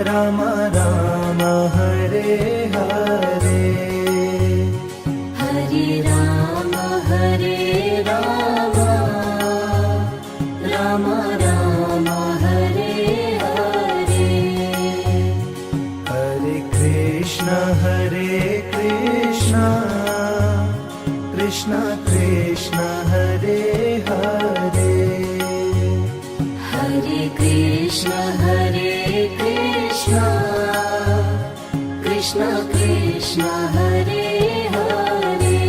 Ram Ram Hare Hare, Hare Ram Ram Ram Hare Hare. Hare Krishna Krishna Krishna Hare Hare, Hare Krishna Krishna Krishna Hare Hare.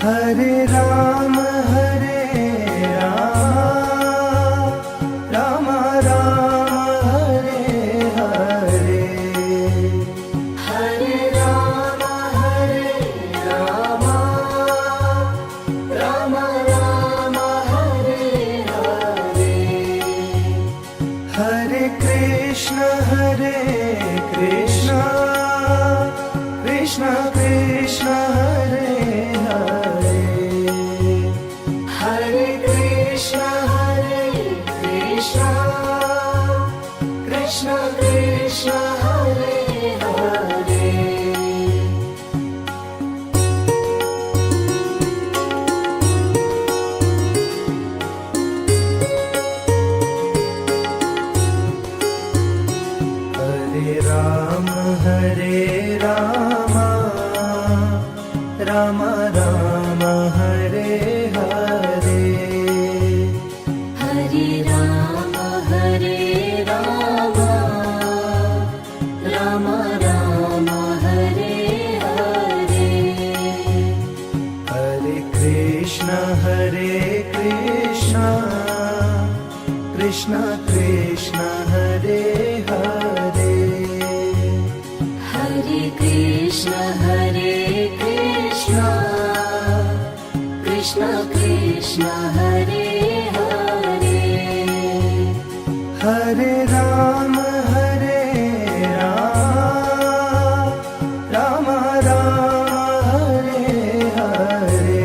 Hare Ram Ram Ram Hare Hare, Hare Ram Ram Ram Hare Hare. Hare Krishna Krishna Krishna Hare Hare, Hare Krishna Krishna Krishna Hare Hare. Hare Ram Ram Ram Hare Hare, Hare Ram Ram Ram Hare Hare. Hare Krishna Krishna Krishna Hare Hare, Hare Krishna Krishna Krishna Hare Hare. Hare Ram Ram Ram Hare Hare,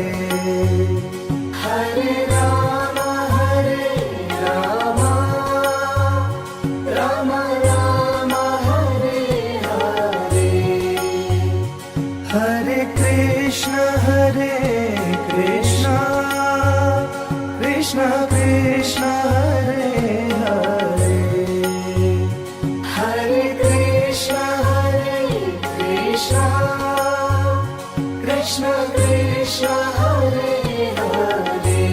Hare Ram Ram Ram Hare Hare. Hare Krishna Krishna Krishna Hare Hare, Hare Krishna Krishna Krishna Hare Hare.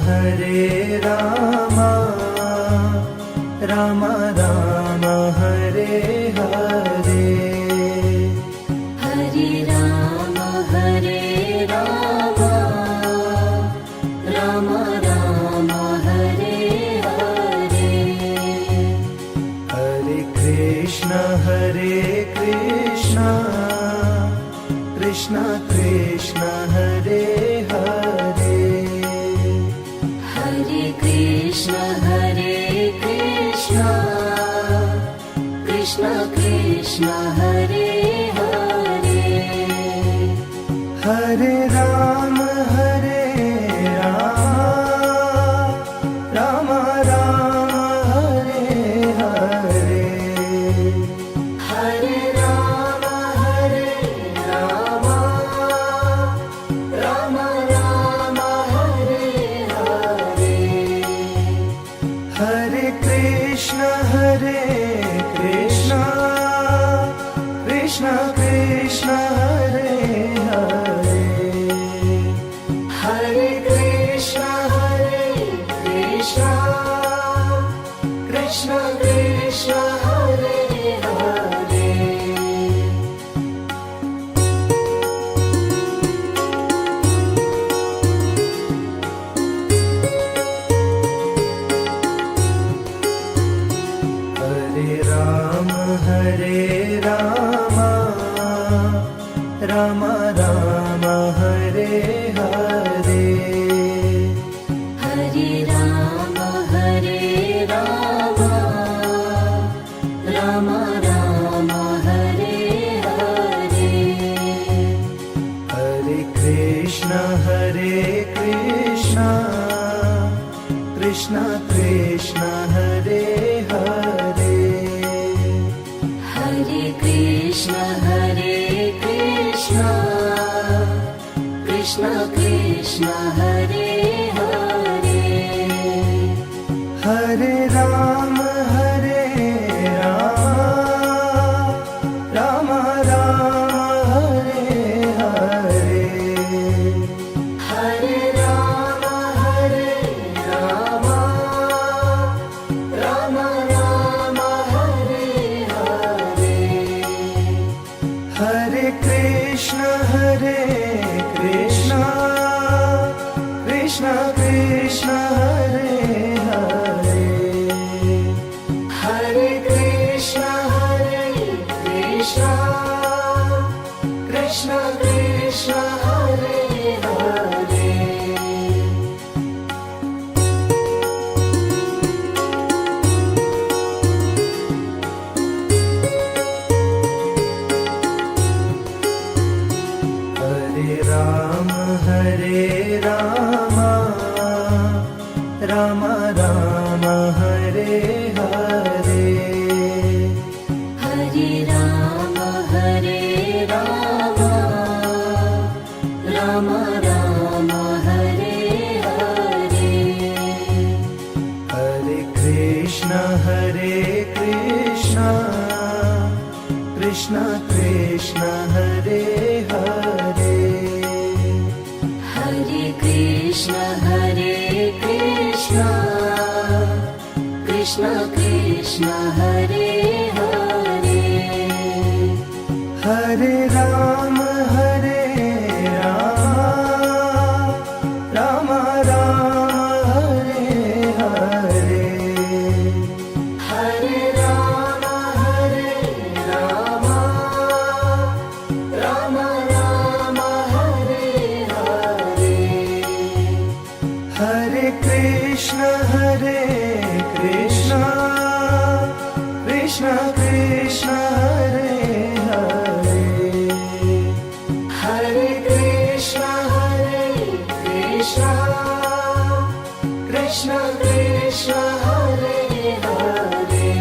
Hare Ram Ram Ram Hare Hare, Hare Ram Ram Ram Hare Hare. Hare Krishna Krishna Krishna Hare Hare, Hare Krishna Krishna Krishna Hare Hare. Hare Ram Ram Ram Hare Hare, Hare Ram Ram Ram Hare Hare. Hare Krishna Krishna Krishna Hare Hare, Hare Krishna Krishna Krishna Hare Hare. Hare Ram Ram Ram Hare Hare, Hare Ram Ram Ram Ram Hare Hare Hare Krishna Krishna Krishna Hare Hare Hare Krishna Krishna Krishna Hare Hare Hare Ram Ram Ram Hare Hare Hare Ram Ram Ram Hare Hare Hare Krishna Krishna Krishna Hare Hare Hare Krishna Krishna Krishna Hare Hare Hare Ram Ram Ram Hare Hare Hare Ram Ram Ram Hare Hare Hare Krishna Krishna Krishna Hare Hare Hare Krishna Krishna Krishna Hare Hare Hare Ram Ram Ram Hare Hare Hare Ram Ram Ram Hare Hare Hare Krishna Krishna Krishna Hare Hare Hare Krishna Krishna Krishna Hare Hare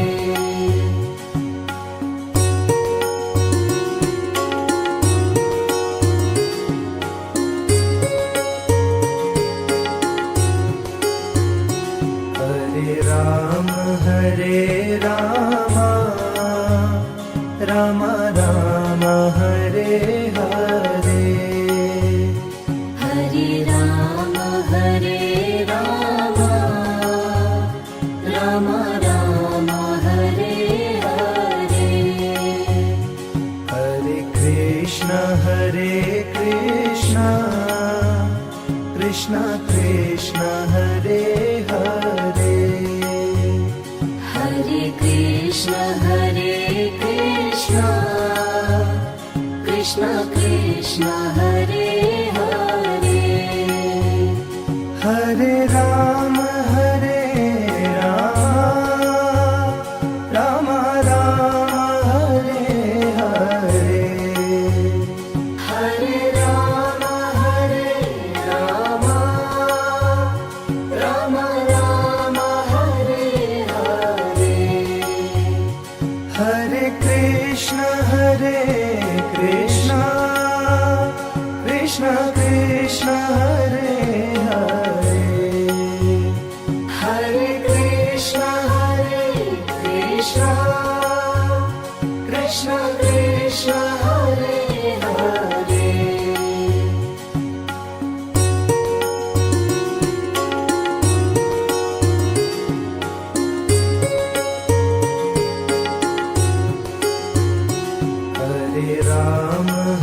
Hare Ram Ram Ram Hare Hare Hare Ram Ram Ram Hare Hare Hare Krishna Krishna Krishna Hare Hare Hare Krishna Krishna Krishna Hare Hare Hare Ram Ram Ram Hare Hare Hare Ram Ram Ram Hare Hare Hare Krishna Krishna Krishna Hare Hare Hare Krishna Krishna Krishna Hare Hare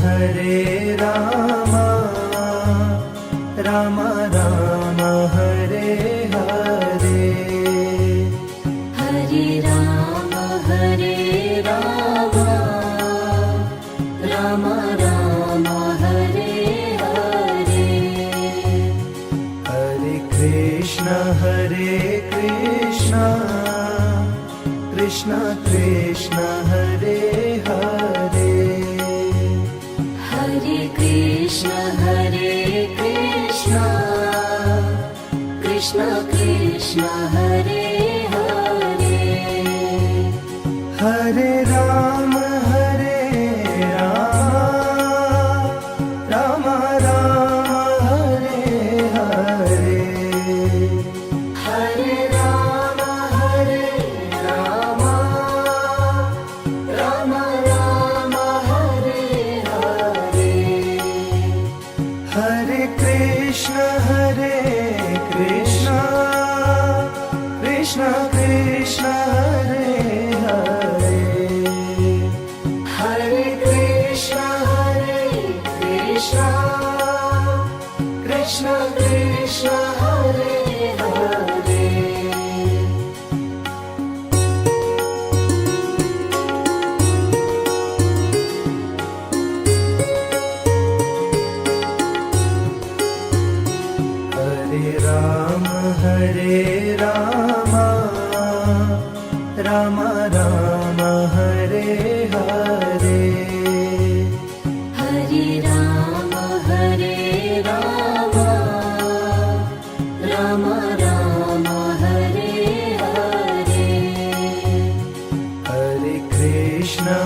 Hare Ram Ram Ram Hare Hare Hare Ram Ram Ram Hare Hare Hare Krishna Krishna Krishna Hare Krishna Krishna Hare Hare Hare Rama Rama Rama Hare Hare Hare Rama Rama Rama Hare Hare Hare Krishna Krishna Krishna Hare Hare Hare Krishna Krishna Krishna Hare Hare Hare Rama Rama Rama Hare Hare Hare Rama Rama Rama Hare Hare Hare Krishna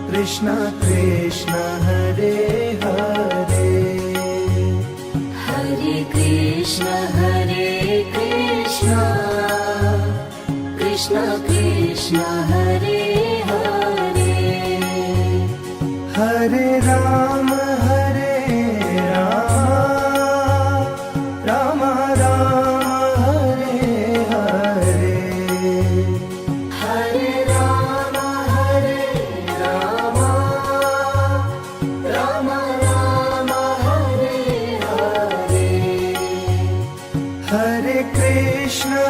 Krishna Krishna Hare Hare Hare Krishna Krishna Krishna Hare Hare Hare Rama Rama Rama Hare Hare Hare Rama Rama Rama Hare Hare Hare Krishna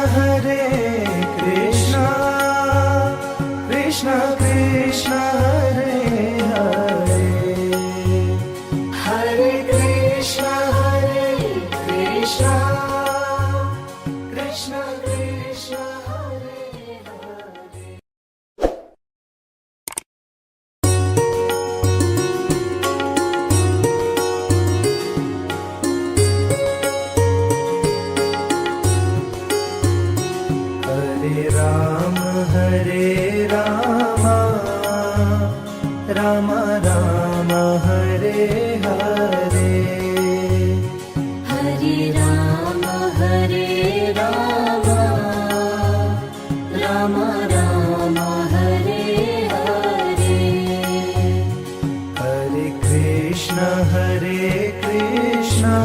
Krishna Krishna Hare Hare Hare Krishna Krishna Krishna Hare Hare Hare Rama Rama Rama Hare Hare Hare Rama Rama Rama Hare Hare Hare Krishna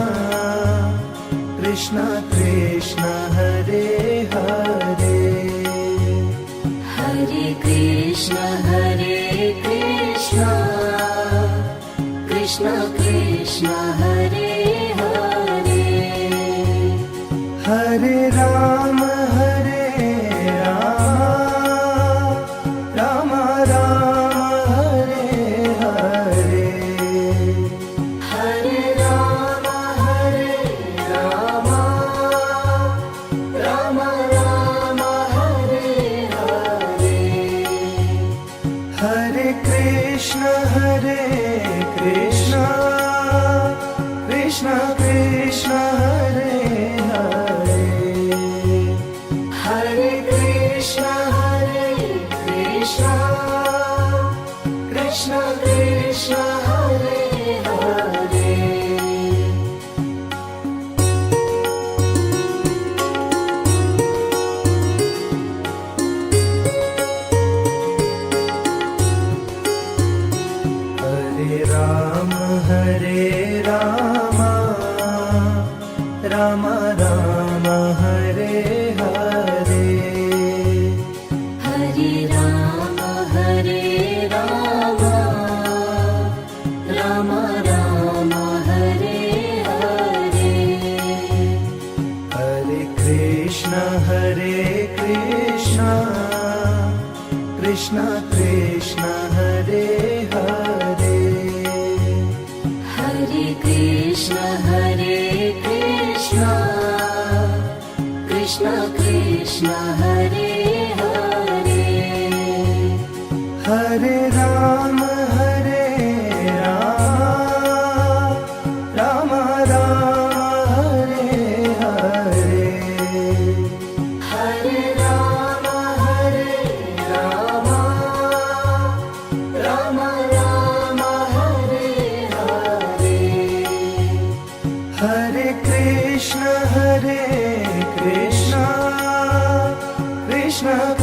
Krishna Krishna Hare Hare Hare Krishna Krishna Hare Hare Hare Rama Rama Rama Hare Hare Hare Rama Rama Rama Hare Hare Hare Krishna Krishna Hare Hare Hare Krishna Krishna Hare Hare Hare Rama Rama Rama Hare Hare Hare Rama Rama Rama Hare Hare Hare Krishna Krishna Hare Hare Hare Krishna Krishna Hare Hare Hare Rama Rama Rama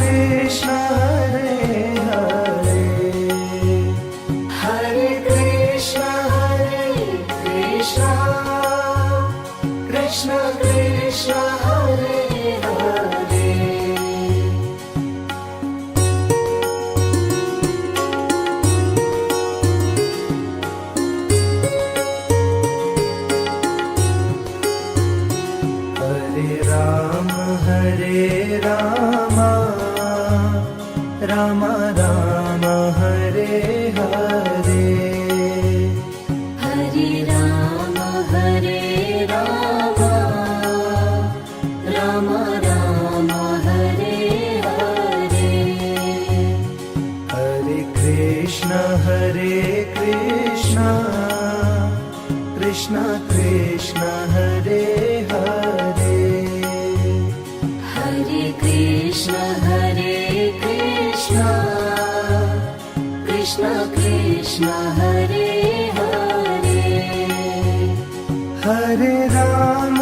Krishna Hare Hare Hare Krishna Krishna Krishna Hare Hare Hare Ram Ram Ram Hare Hare Hare Ram Ram Ram Hare Hare Hare Krishna Krishna Krishna Hare Hare Hare Krishna Krishna Krishna Hare Hare Hare Ram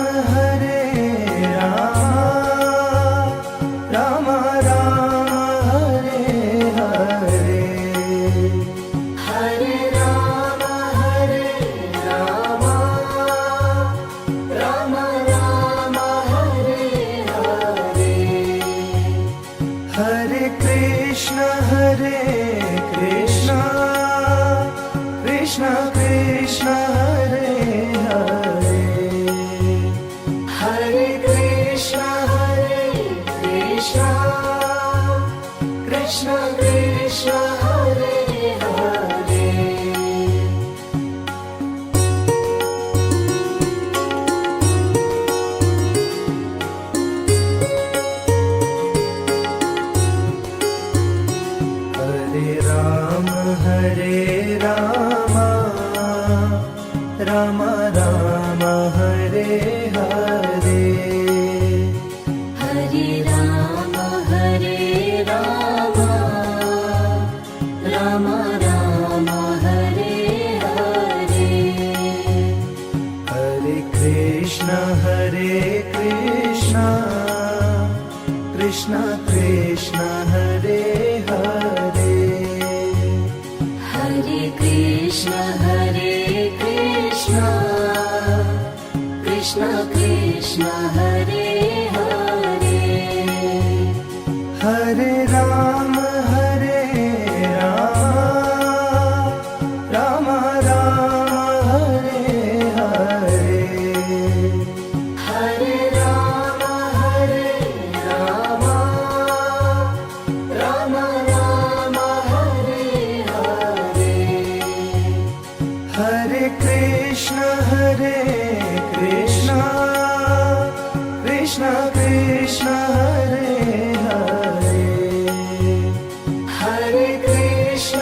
Ram Ram Hare Hare Hare Ram Ram Ram Hare Hare Hare Krishna Krishna Krishna Hare Hare Hare Krishna Krishna Krishna Hare Hare Hare Ram Ram Ram Hare Hare Hare Ram Ram Ram Hare Hare Hare Krishna Krishna Krishna Hare Hare Hare Krishna Krishna Krishna Hare Hare Hare Ram Ram Ram Hare Hare Hare Ram Ram Ram Hare Hare Hare Krishna Krishna Krishna Hare Hare Hare Krishna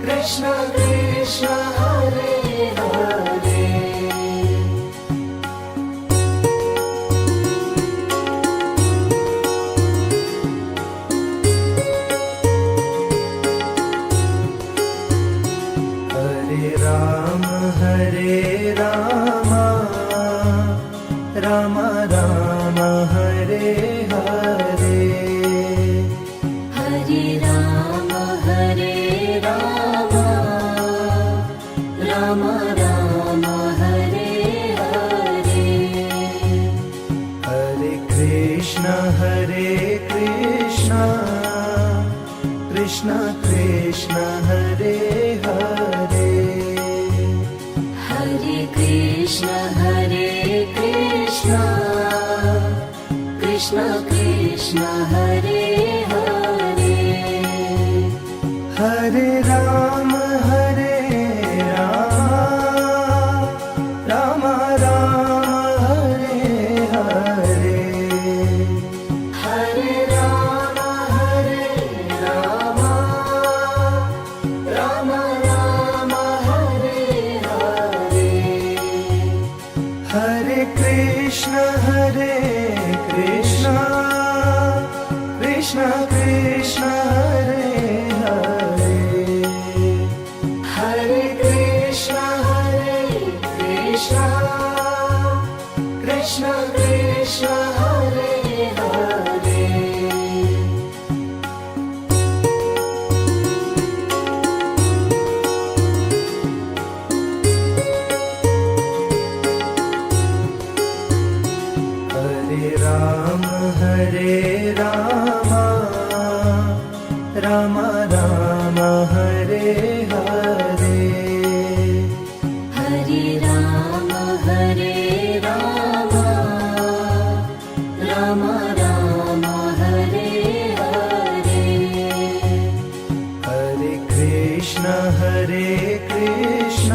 Krishna Krishna Hare Hare Hare Ram Ram Ram Hare Hare Hare Ram Ram Ram Hare Hare Hare Krishna Krishna Krishna Hare Hare Hare Krishna Krishna Krishna Hare Hare Hare Ram Ram Ram Hare Hare Hare Ram Ram Ram Hare Hare Hare Krishna Krishna Krishna Hare Hare Ram Hare Ram Ram Ram Hare Hare Hare Ram Ram Ram Hare Hare Hare Krishna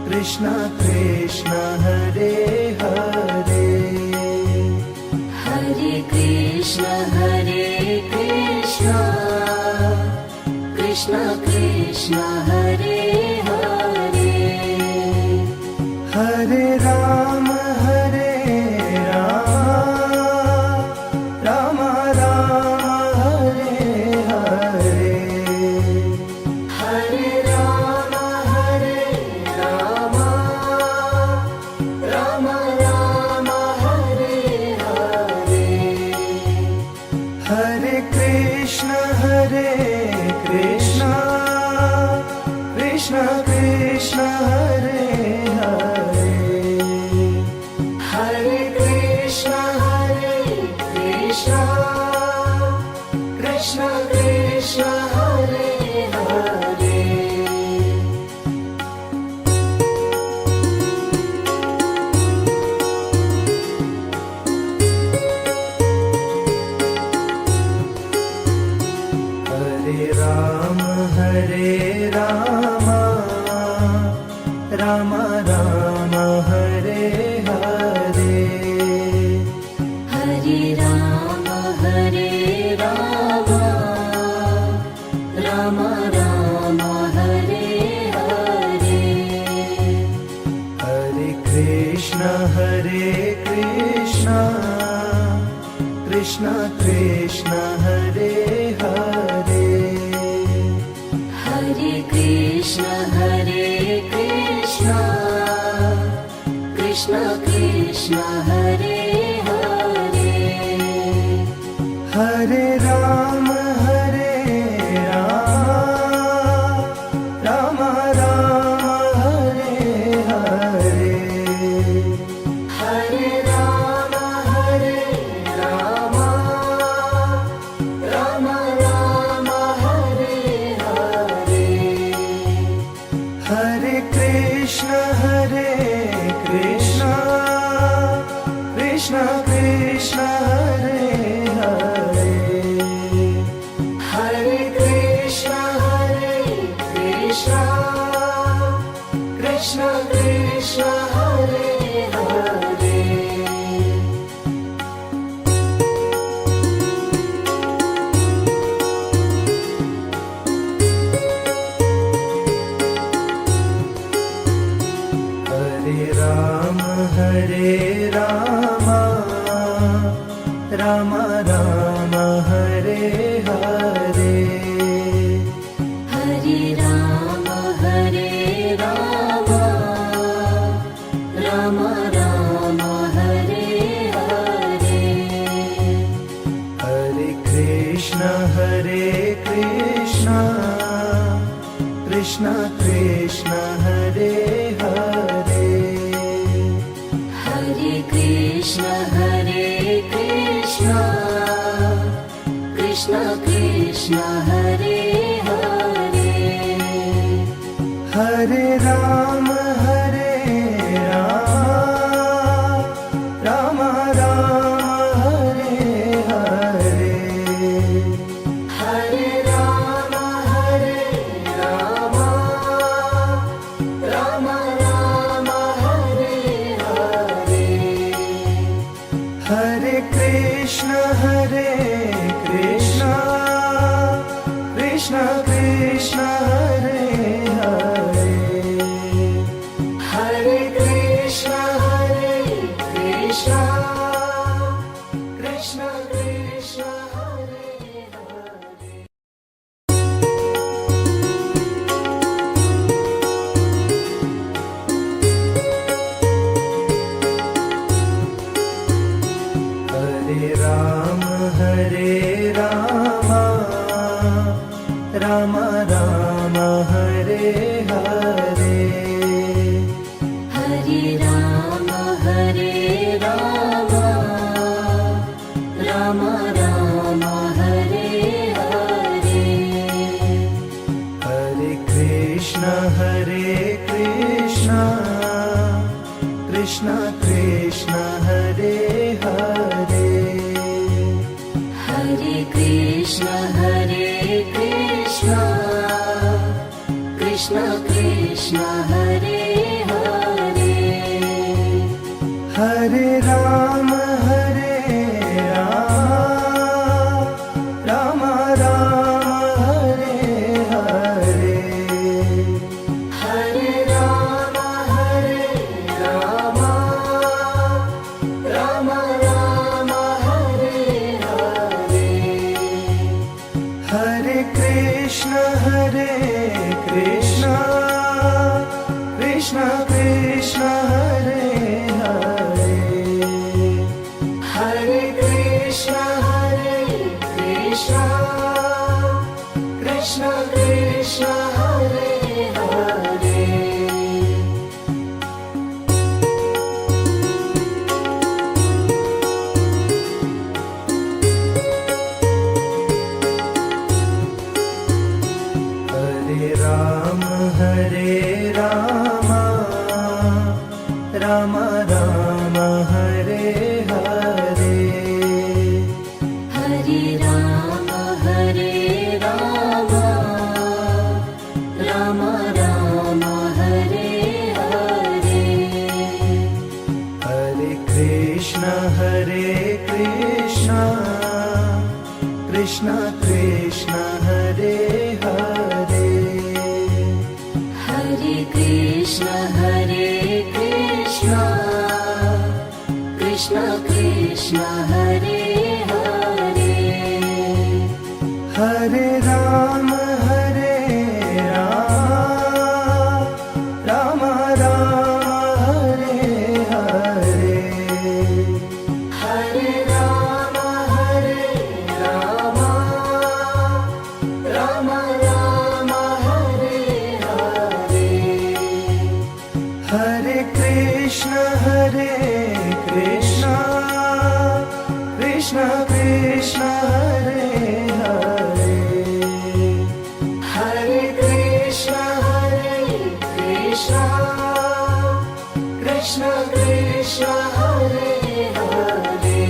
Krishna Krishna Hare Hare Hare Krishna Krishna Krishna Hare Hare Hare Ram Ram Ram Hare Hare Hare Ram Ram Ram Hare Hare Hare Krishna Krishna Krishna Hare Hare Hare Krishna Krishna Krishna Hare Hare Hare Ram Ram Ram Hare Hare Hare Ram Ram Ram Hare Hare Hare Krishna Krishna Krishna Hare Hare Hare Krishna Krishna Krishna Hare Hare Hare Ram Ram Ram Hare Hare Hare Ram Ram Ram Hare Hare Hare Krishna Krishna Krishna Hare Hare Hare Krishna Krishna Krishna Hare Hare Hare Ram Ram Ram Hare Hare Hare Ram Ram Ram Hare Hare Hare Krishna Krishna Krishna Hare Hare Hare Krishna Krishna Krishna Hare Hare Hare Ram Ram Ram Hare Hare Hare Ram Ram Ram Hare Hare Hare Krishna Krishna Krishna Hare Hare Hare Krishna Krishna Krishna Hare Hare Hare Ram Ram Ram Hare Hare Hare Ram Krishna Hare Krishna Krishna Krishna Hare Hare Hare Krishna Krishna Krishna Hare Hare Hare Ram Ram Ram Hare Hare Hare Ram Ram Ram Hare Hare Hare Krishna Krishna Krishna Hare Hare Hare Krishna Krishna Krishna Hare Hare Hare Ram Ram Ram Hare Hare Hare Ram Ram Ram Hare Hare Hare Krishna Krishna Krishna Hare Hare Hare Krishna Krishna Krishna Hare Hare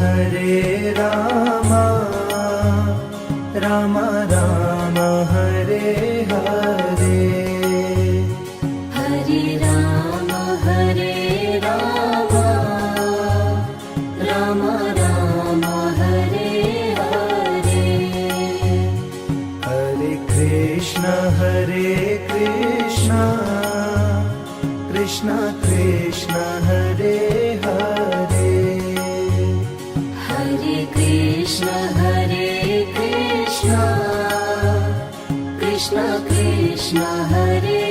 Hare Ram Ram Ram Hare Hare Hare Ram Ram Ram Hare Hare Hare Krishna Krishna Krishna Hare Hare Hare Krishna Krishna Krishna Hare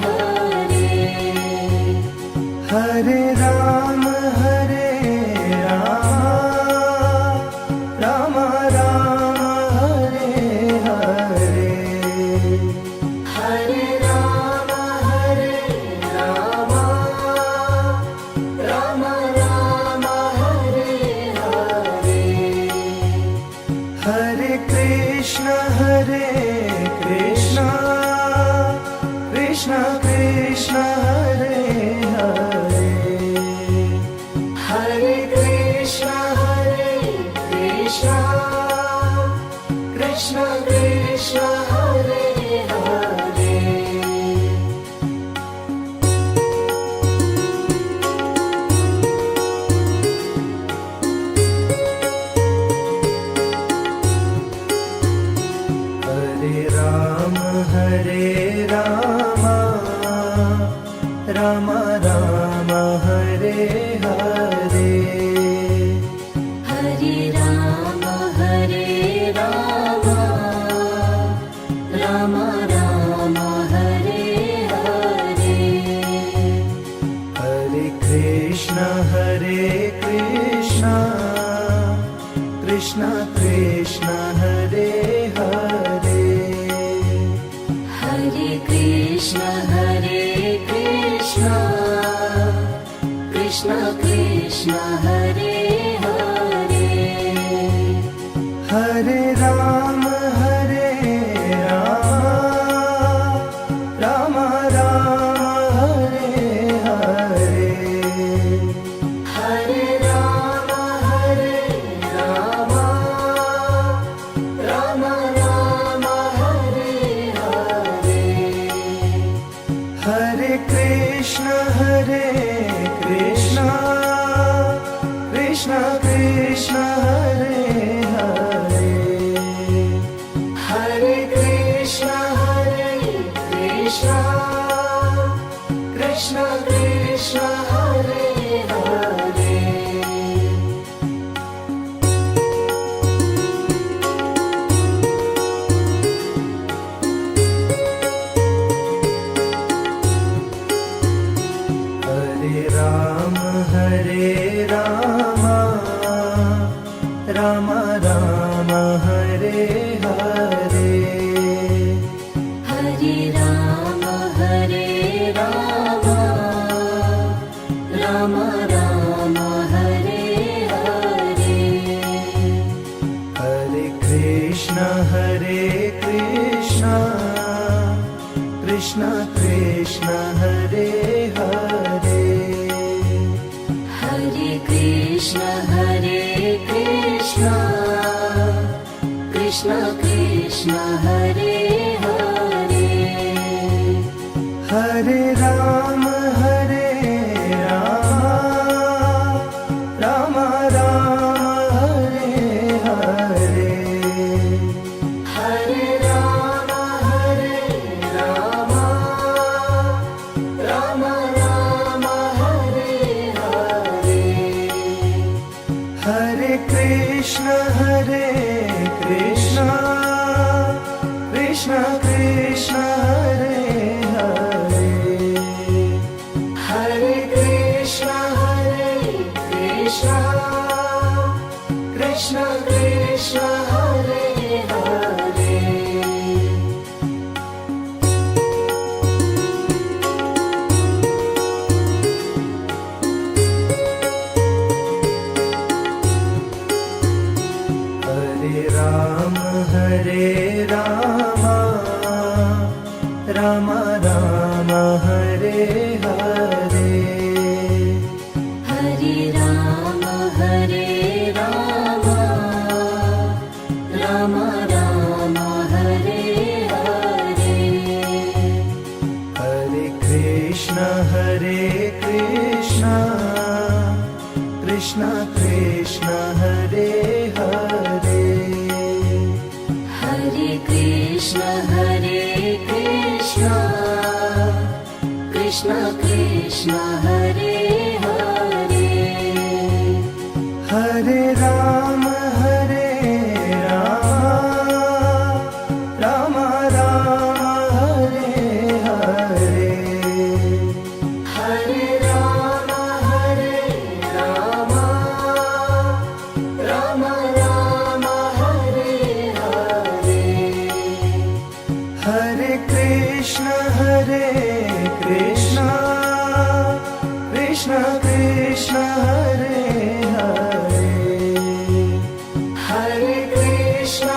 Hare Hare Ram Ram Ram Hare Hare Hare Ram Ram Ram Hare Hare Hare Krishna Krishna Krishna Hare Hare Hare Krishna Krishna Krishna Hare Hare Hare Ram Ram Ram Hare Hare Hare Ram Ram Ram Hare Hare Hare Krishna Krishna Krishna Hare Hare Hare Krishna Krishna Krishna Hare Hare Hare Ram Ram Ram Hare Hare Hare Ram Ram Ram Hare Hare Hare Krishna Krishna Krishna Hare Hare Ram Ram Hare Hare Hare Ram Ram Ram Hare Hare Hare Krishna Krishna Krishna Hare Hare Hare Krishna Krishna Krishna Hare Hare Hare Ram Ram Ram Hare Hare Hare Ram Ram Ram Hare Hare Hare Krishna Krishna Krishna Hare Hare Hare Krishna Krishna Krishna Hare Hare Hare Ram Ram Ram Hare Hare Hare Ram Ram Ram Hare Hare Hare Krishna Krishna Krishna Hare Hare Hare Krishna Krishna Krishna Hare Hare Hare Ram Ram Ram Hare Hare Hare Ram Ram Hare Hare Hare Krishna Krishna Krishna Hare Hare Hare Krishna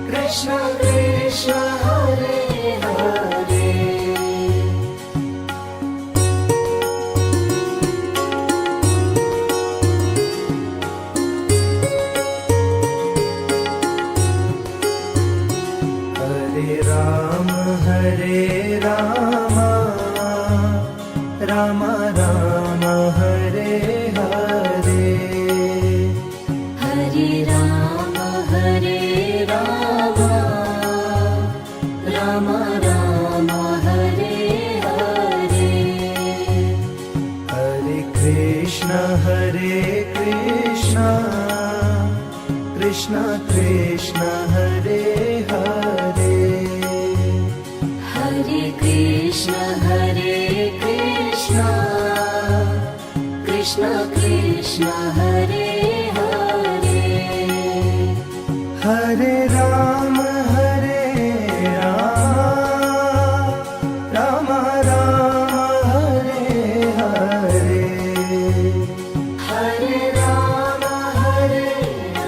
Krishna Krishna Hare Hare Hare Ram Ram Ram Hare Hare Hare Ram Ram Ram Hare Hare Hare Krishna Krishna Krishna Hare Hare Hare Krishna Krishna Krishna Hare Hare Hare Ram Ram Ram Hare Hare Hare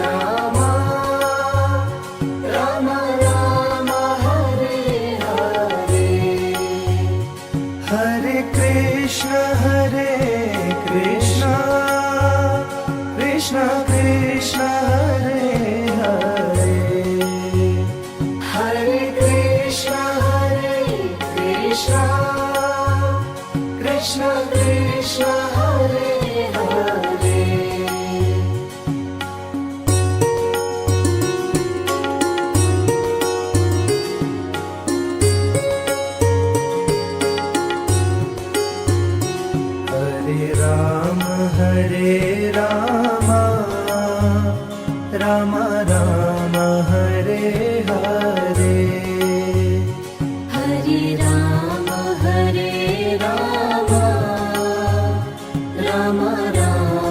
Ram Ram Hare Hare Hare Krishna Krishna Krishna Hare Hare Hare Krishna Krishna Krishna Hare Hare Hare Ram Ram Ram Hare Hare Hare Ram Ram Ram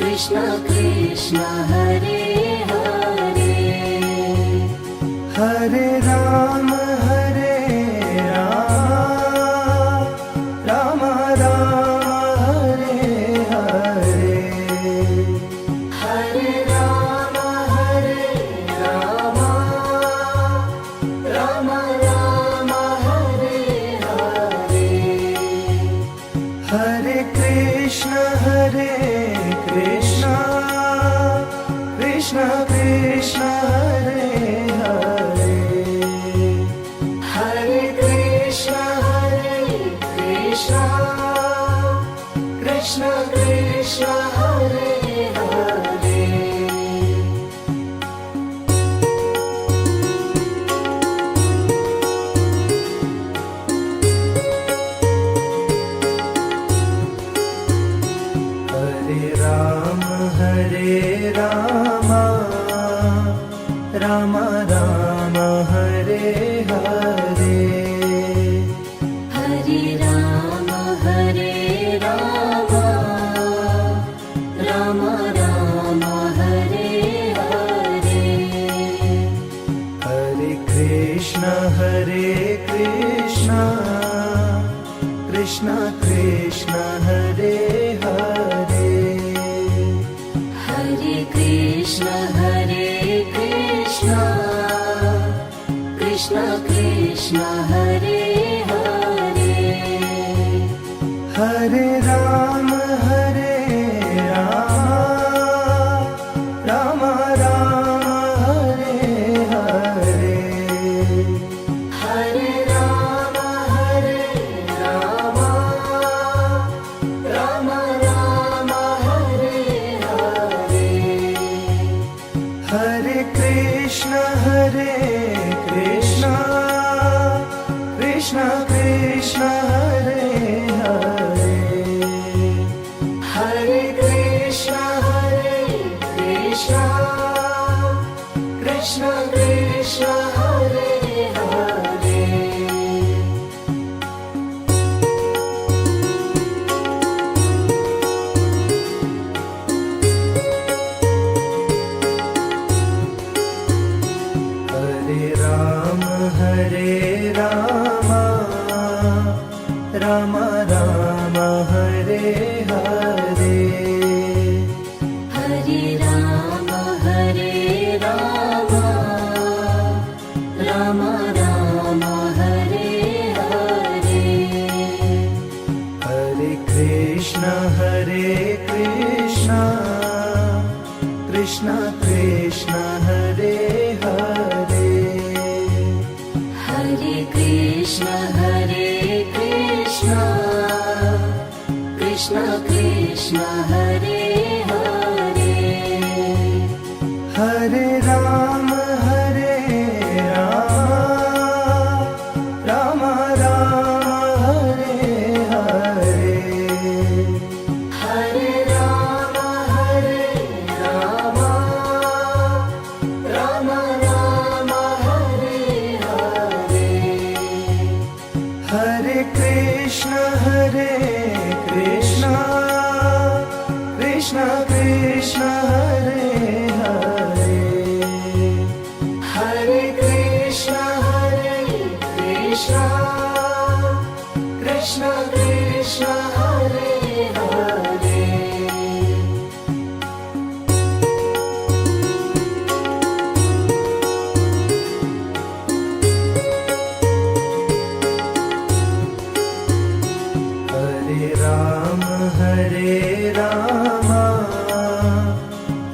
Krishna Krishna Hare Hare Hare Ram Ram Ram Hare Hare Hare Ram Ram Ram Hare Hare Hare Krishna Krishna Krishna Hare Hare Hare Krishna Krishna Krishna Hare Hare Hare Ram Ram Ram Hare Hare Hare Ram Ram Ram Hare Hare Hare Krishna Krishna Krishna Hare Hare Hare Krishna Hare Krishna Krishna Krishna Hare Hare Hare Krishna Krishna Krishna Hare Hare Hare Ram Ram Ram Hare Hare Hare Ram Ram Ram Hare Hare Hare Krishna Krishna Krishna Hare Hare Hare Krishna Krishna Krishna Hare Hare Hare Ram Ram Ram Hare Hare Hare Ram Ram Ram Hare Hare Hare Krishna Krishna Krishna Hare Hare Hare Krishna Krishna Krishna Hare Hare Hare Ram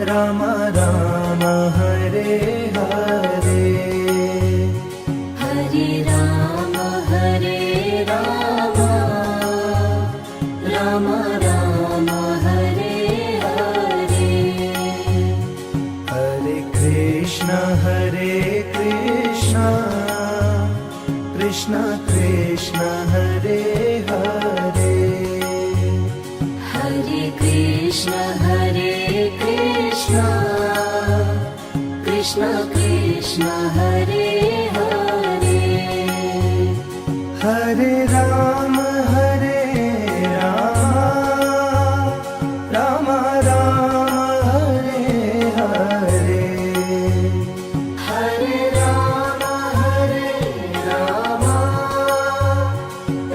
Ram Ram Hare Hare Hare Ram Ram Ram Hare Hare Hare Krishna Krishna Krishna Hare Hare Hare Krishna Krishna Hare Hare Hare Ram Ram Ram Hare Hare Hare Ram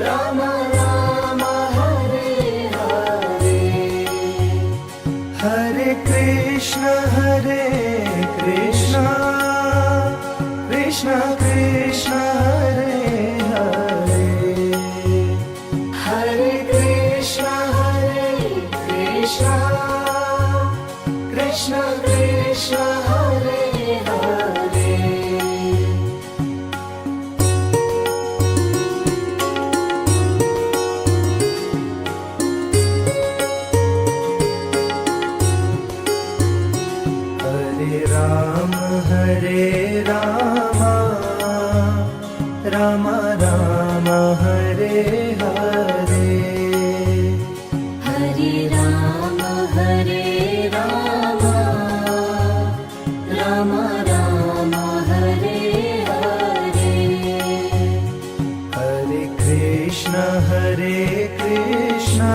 Ram Ram Hare Hare Hare Krishna Krishna Krishna Hare Hare Hare Krishna Krishna Hare Hare Hare Ram Ram Ram Hare Hare Hare Ram Ram Ram Hare Hare Hare Krishna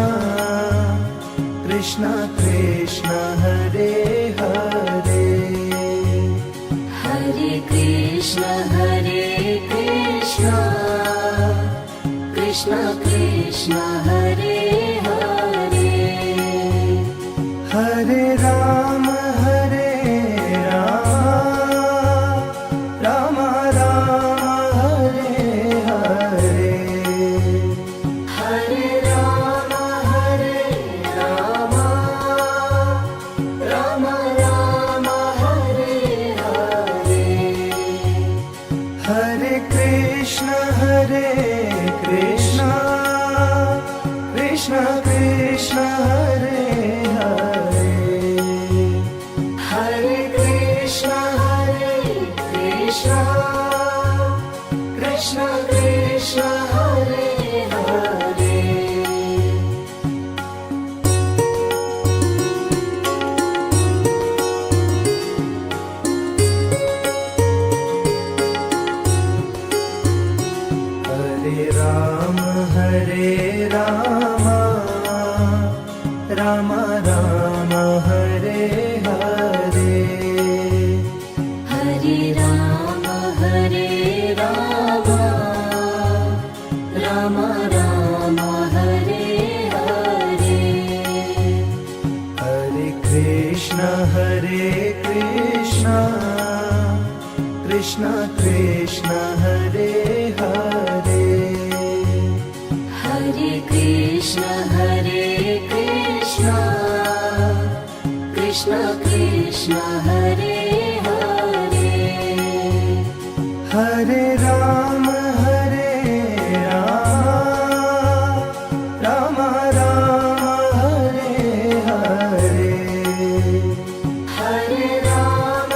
Krishna Krishna Hare Hare Hare Krishna Krishna Hare Hare Hare Ram Ram Ram Hare Hare Hare Ram Ram Ram Hare Hare Hare Krishna Krishna Ram Ram Hare Hare Hare Ram Ram Ram Hare Hare Hare Krishna Krishna Krishna Hare Hare Hare Krishna Krishna Krishna Hare Hare Hare Ram Ram Ram Hare Hare Hare Ram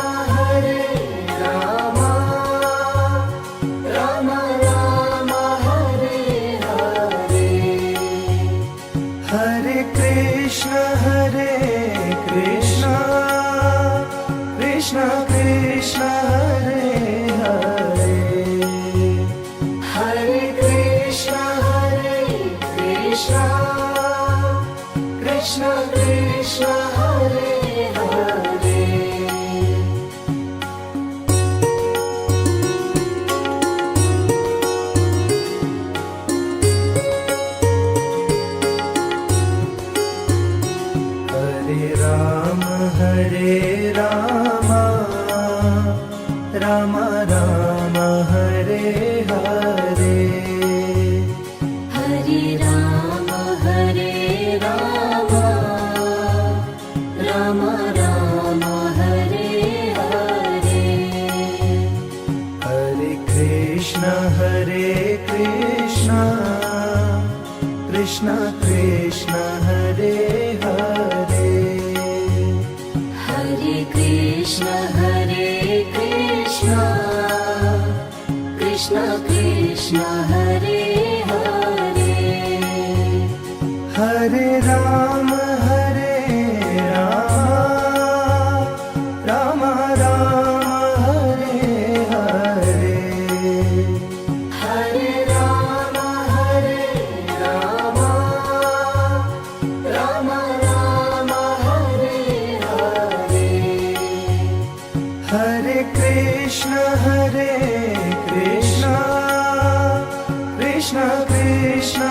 Ram Ram Hare Hare Hare Krishna Krishna Krishna Hare Hare Hare Krishna Krishna Krishna Hare Hare Hare Ram Ram Ram Hare Hare Hare Ram Ram Ram Hare Hare Hare Krishna Krishna Krishna Hare Hare Hare Krishna Krishna Krishna Hare Hare Hare Ram Ram Ram Hare Hare Hare Ram Ram Ram Hare Hare Hare Krishna Krishna Krishna